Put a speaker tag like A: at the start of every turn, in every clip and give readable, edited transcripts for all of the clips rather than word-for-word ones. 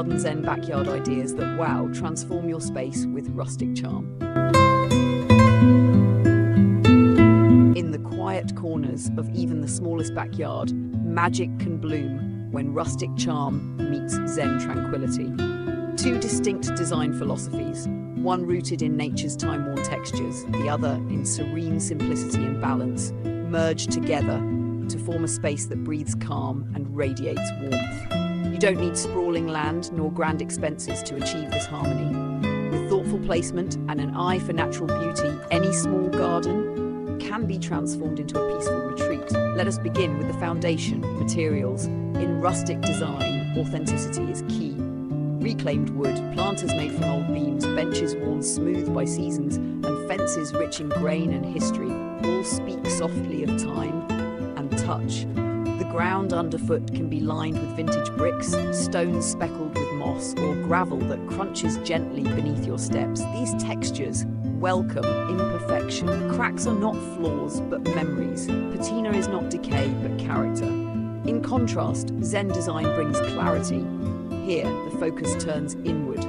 A: garden zen backyard ideas that wow, transform your space with rustic charm. In the quiet corners of even the smallest backyard, magic can bloom when rustic charm meets zen tranquility. Two distinct design philosophies, one rooted in nature's time-worn textures, the other in serene simplicity and balance, merge together to form a space that breathes calm and radiates warmth. You don't need sprawling land nor grand expenses to achieve this harmony. With thoughtful placement and an eye for natural beauty, any small garden can be transformed into a peaceful retreat. Let us begin with the foundation, materials. In rustic design, authenticity is key. Reclaimed wood, planters made from old beams, benches worn smooth by seasons, and fences rich in grain and history all speak softly of time and touch. The ground underfoot can be lined with vintage bricks, stones speckled with moss, or gravel that crunches gently beneath your steps. These textures welcome imperfection. Cracks are not flaws, but memories. Patina is not decay, but character. In contrast, Zen design brings clarity. Here, the focus turns inward.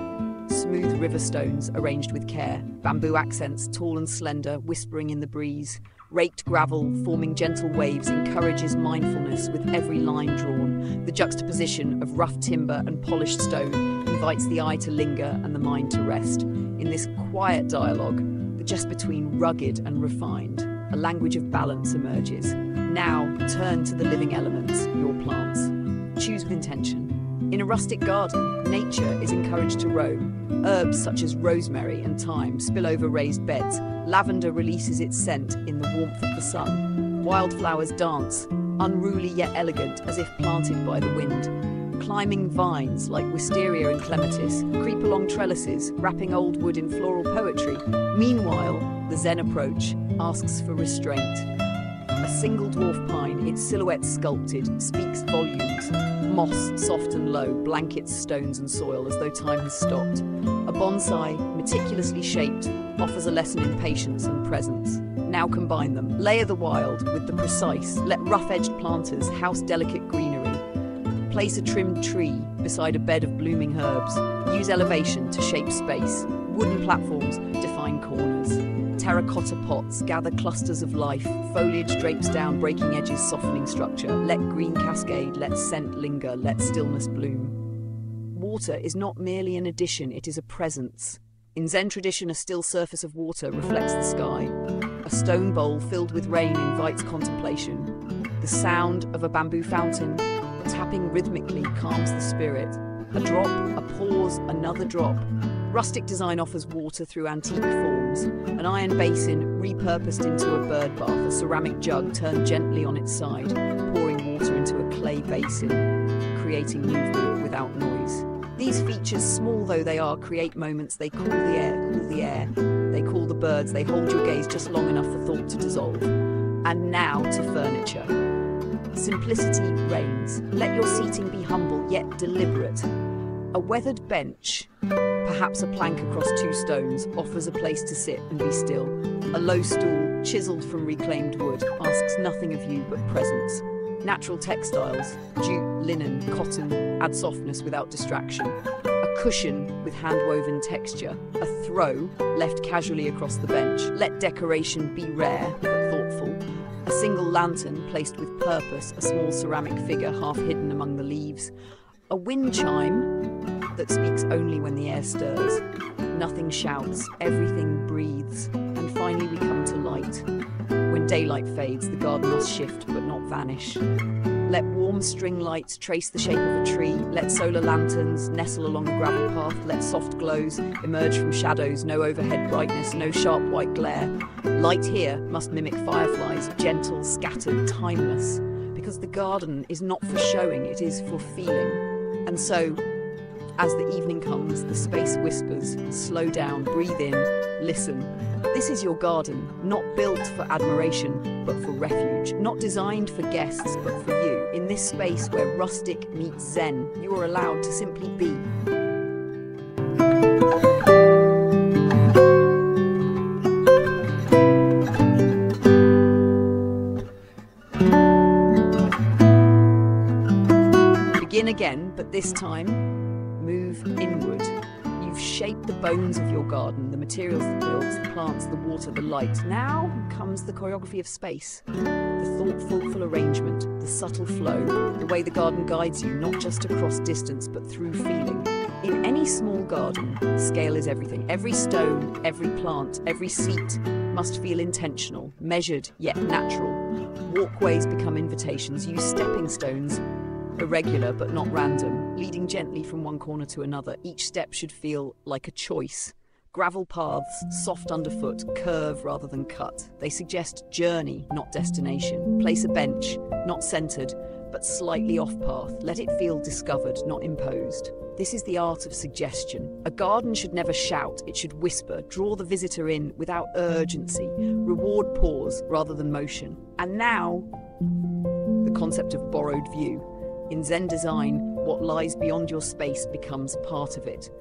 A: Smooth river stones arranged with care, bamboo accents tall and slender, whispering in the breeze. Raked gravel, forming gentle waves, encourages mindfulness with every line drawn. The juxtaposition of rough timber and polished stone invites the eye to linger and the mind to rest. In this quiet dialogue, the just between rugged and refined, a language of balance emerges. Now, turn to the living elements, your plants. Choose with intention. In a rustic garden, nature is encouraged to roam. Herbs such as rosemary and thyme spill over raised beds. Lavender releases its scent in the warmth of the sun. Wildflowers dance, unruly yet elegant, as if planted by the wind. Climbing vines like wisteria and clematis creep along trellises, wrapping old wood in floral poetry. Meanwhile, the Zen approach asks for restraint. A single dwarf pine, its silhouette sculpted, speaks volumes. Moss, soft and low, blankets stones and soil as though time has stopped. A bonsai, meticulously shaped, offers a lesson in patience and presence. Now combine them. Layer the wild with the precise. Let rough-edged planters house delicate greenery. Place a trimmed tree beside a bed of blooming herbs. Use elevation to shape space. Wooden platforms define corners. Terracotta pots gather clusters of life. Foliage drapes down, breaking edges, softening structure. Let green cascade, let scent linger, let stillness bloom. Water is not merely an addition, it is a presence. In Zen tradition, a still surface of water reflects the sky. A stone bowl filled with rain invites contemplation. The sound of a bamboo fountain tapping rhythmically calms the spirit. A drop, a pause, another drop. Rustic design offers water through antique forms. An iron basin repurposed into a bird bath, a ceramic jug turned gently on its side, pouring water into a clay basin, creating movement without noise. These features, small though they are, create moments. They cool the air, they call the birds, they hold your gaze just long enough for thought to dissolve. And now to furniture. Simplicity reigns. Let your seating be humble yet deliberate. A weathered bench, perhaps a plank across two stones, offers a place to sit and be still. A low stool, chiseled from reclaimed wood, asks nothing of you but presence. Natural textiles, jute, linen, cotton, add softness without distraction. A cushion with hand-woven texture, a throw left casually across the bench. Let decoration be rare but thoughtful. A single lantern placed with purpose, a small ceramic figure half hidden among the leaves. A wind chime that speaks only when the air stirs. Nothing shouts, everything breathes. And finally we come to light. When daylight fades, the garden must shift but not vanish. Let warm string lights trace the shape of a tree. Let solar lanterns nestle along a gravel path. Let soft glows emerge from shadows. No overhead brightness, no sharp white glare. Light here must mimic fireflies, gentle, scattered, timeless. Because the garden is not for showing, it is for feeling. And so, as the evening comes, the space whispers, slow down, breathe in, listen. This is your garden, not built for admiration, but for refuge. Not designed for guests, but for you. In this space where rustic meets Zen, you are allowed to simply be. Begin again, but this time, move inward. You've shaped the bones of your garden, the materials, the plants, the plants, the water, the light. Now comes the choreography of space. The thoughtful arrangement, the subtle flow, the way the garden guides you, not just across distance, but through feeling. In any small garden, scale is everything. Every stone, every plant, every seat must feel intentional, measured yet natural. Walkways become invitations. Use stepping stones, irregular but not random, leading gently from one corner to another. Each step should feel like a choice. Gravel paths, soft underfoot, curve rather than cut. They suggest journey, not destination. Place a bench, not centered, but slightly off path. Let it feel discovered, not imposed. This is the art of suggestion. A garden should never shout, it should whisper, draw the visitor in without urgency, reward pause rather than motion. And now, the concept of borrowed view. In Zen design, what lies beyond your space becomes part of it.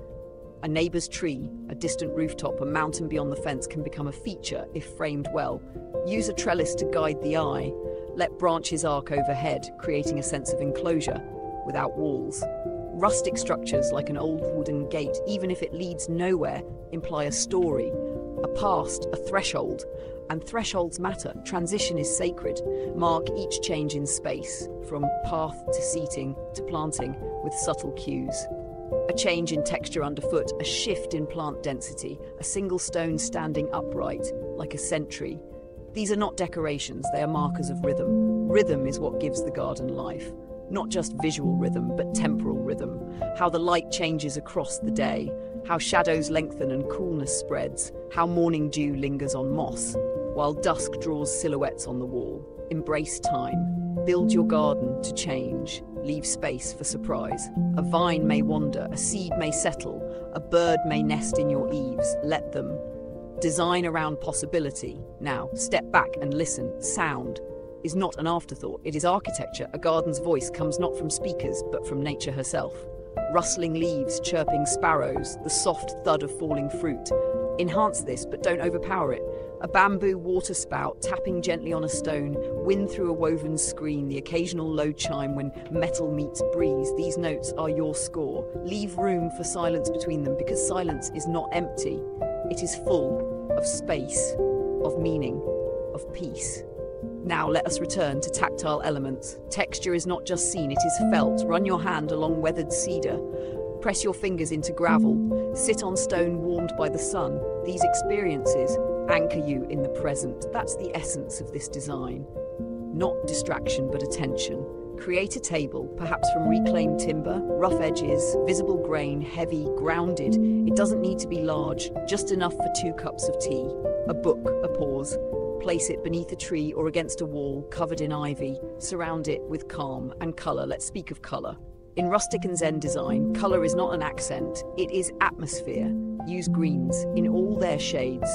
A: A neighbour's tree, a distant rooftop, a mountain beyond the fence can become a feature if framed well. Use a trellis to guide the eye. Let branches arc overhead, creating a sense of enclosure without walls. Rustic structures like an old wooden gate, even if it leads nowhere, imply a story, a past, a threshold. And thresholds matter. Transition is sacred. Mark each change in space, from path to seating to planting, with subtle cues. A change in texture underfoot, a shift in plant density, a single stone standing upright, like a sentry. These are not decorations, they are markers of rhythm. Rhythm is what gives the garden life. Not just visual rhythm, but temporal rhythm. How the light changes across the day, how shadows lengthen and coolness spreads, how morning dew lingers on moss, while dusk draws silhouettes on the wall. Embrace time. Build your garden to change. Leave space for surprise. A vine may wander, a seed may settle, a bird may nest in your eaves. Let them. Design around possibility. Now, step back and listen. Sound is not an afterthought, it is architecture. A garden's voice comes not from speakers, but from nature herself. Rustling leaves, chirping sparrows, the soft thud of falling fruit. Enhance this, but don't overpower it. A bamboo water spout tapping gently on a stone, wind through a woven screen, the occasional low chime when metal meets breeze. These notes are your score. Leave room for silence between them, because silence is not empty. It is full of space, of meaning, of peace. Now let us return to tactile elements. Texture is not just seen, it is felt. Run your hand along weathered cedar. Press your fingers into gravel. Sit on stone warmed by the sun. These experiences anchor you in the present. That's the essence of this design. Not distraction, but attention. Create a table, perhaps from reclaimed timber, rough edges, visible grain, heavy, grounded. It doesn't need to be large, just enough for 2 cups of tea. A book, a pause. Place it beneath a tree or against a wall covered in ivy. Surround it with calm and colour. Let's speak of colour. In Rustic and Zen design, colour is not an accent, it is atmosphere. Use greens in all their shades.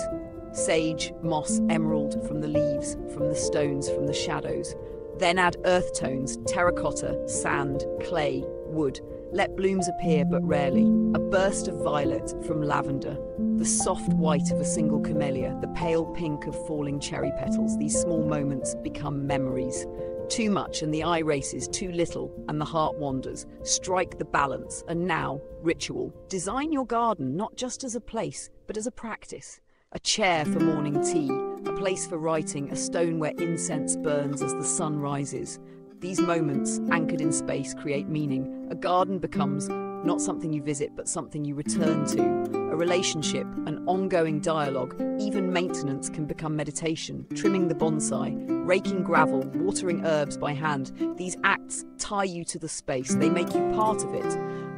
A: Sage, moss, emerald, from the leaves, from the stones, from the shadows. Then add earth tones, terracotta, sand, clay, wood. Let blooms appear, but rarely. A burst of violet from lavender. The soft white of a single camellia, the pale pink of falling cherry petals. These small moments become memories. Too much and the eye races, too little and the heart wanders. Strike the balance. And now, ritual. Design your garden not just as a place, but as a practice. A chair for morning tea, a place for writing, a stone where incense burns as the sun rises. These moments, anchored in space, create meaning. A garden becomes not something you visit, but something you return to. A relationship, an ongoing dialogue. Even maintenance can become meditation. Trimming the bonsai, raking gravel, watering herbs by hand. These acts tie you to the space. They make you part of it.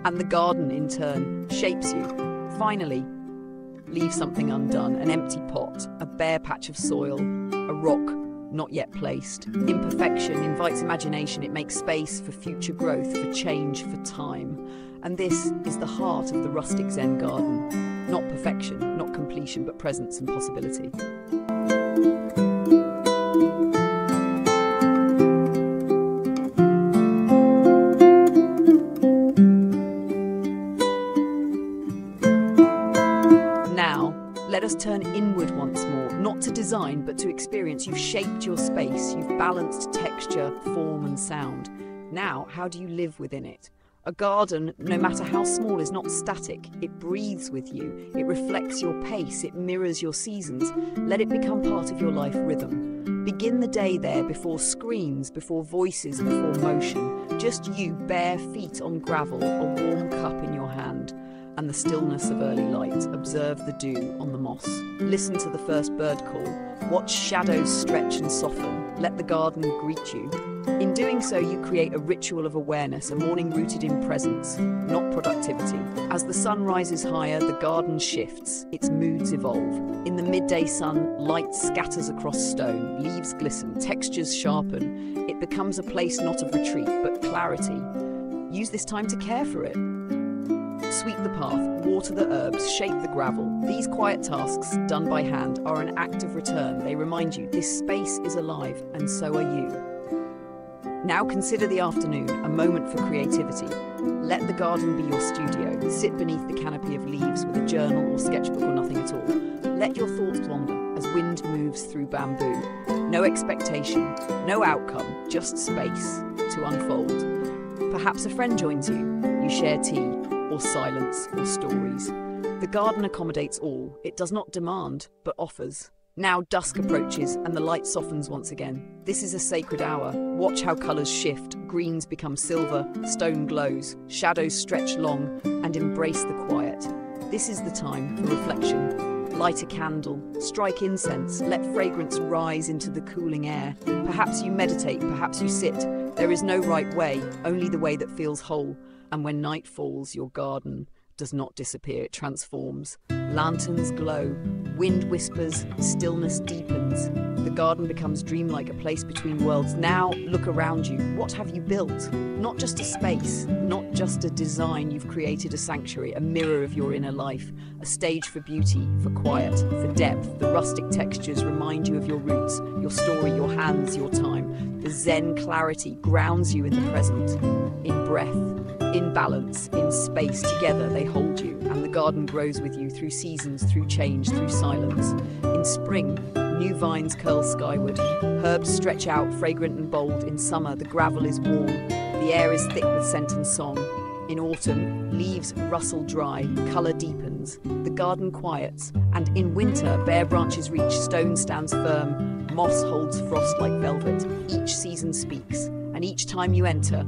A: And the garden, in turn, shapes you. Finally, leave something undone. An empty pot, a bare patch of soil, a rock not yet placed. Imperfection invites imagination. It makes space for future growth, for change, for time. And this is the heart of the Rustic Zen garden. Not perfection, not completion, but presence and possibility. Now, let us turn inward once more, not to design, but to experience. You've shaped your space, you've balanced texture, form and sound. Now, how do you live within it? A garden, no matter how small, is not static. It breathes with you. It reflects your pace. It mirrors your seasons. Let it become part of your life rhythm. Begin the day there, before screens, before voices, before motion. Just you, bare feet on gravel, a warm cup in your hand, and the stillness of early light. Observe the dew on the moss. Listen to the first bird call. Watch shadows stretch and soften. Let the garden greet you. In doing so, you create a ritual of awareness, a morning rooted in presence, not productivity. As the sun rises higher, the garden shifts, its moods evolve. In the midday sun, light scatters across stone, leaves glisten, textures sharpen. It becomes a place not of retreat, but clarity. Use this time to care for it. Sweep the path, water the herbs, shape the gravel. These quiet tasks, done by hand, are an act of return. They remind you this space is alive, and so are you. Now consider the afternoon, a moment for creativity. Let the garden be your studio. Sit beneath the canopy of leaves with a journal or sketchbook or nothing at all. Let your thoughts wander as wind moves through bamboo. No expectation, no outcome, just space to unfold. Perhaps a friend joins you. You share tea, or silence, or stories. The garden accommodates all. It does not demand, but offers. Now dusk approaches and the light softens once again. This is a sacred hour. Watch how colours shift. Greens become silver, stone glows, shadows stretch long, and embrace the quiet. This is the time for reflection. Light a candle, strike incense, let fragrance rise into the cooling air. Perhaps you meditate, perhaps you sit. There is no right way, only the way that feels whole. And when night falls, your garden does not disappear, it transforms. Lanterns glow, wind whispers, stillness deepens. The garden becomes dreamlike, a place between worlds. Now look around you. What have you built? Not just a space, not just a design. You've created a sanctuary, a mirror of your inner life, a stage for beauty, for quiet, for depth. The rustic textures remind you of your roots, your story, your hands, your time. The Zen clarity grounds you in the present, in breath, in balance, in space. Together they hold you, and the garden grows with you through seasons, through change, through silence. In spring, new vines curl skyward, herbs stretch out, fragrant and bold. In summer, the gravel is warm, the air is thick with scent and song. In autumn, leaves rustle dry, colour deepens, the garden quiets. And in winter, bare branches reach, stone stands firm, moss holds frost like velvet. Each season speaks, and each time you enter,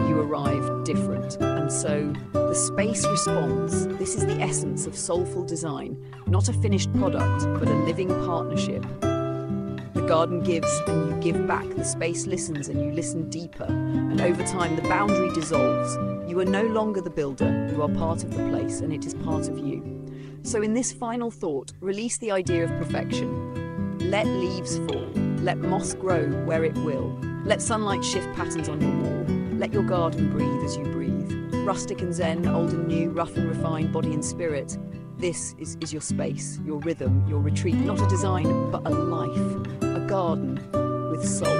A: you arrive different, and so the space responds. This is the essence of soulful design, not a finished product, but a living partnership. The garden gives and you give back, the space listens and you listen deeper, and over time the boundary dissolves. You are no longer the builder, you are part of the place, and it is part of you. So in this final thought, release the idea of perfection. Let leaves fall, let moss grow where it will, let sunlight shift patterns on your wall. Let your garden breathe as you breathe. Rustic and Zen, old and new, rough and refined, body and spirit. This is your space, your rhythm, your retreat. Not a design, but a life. A garden with soul.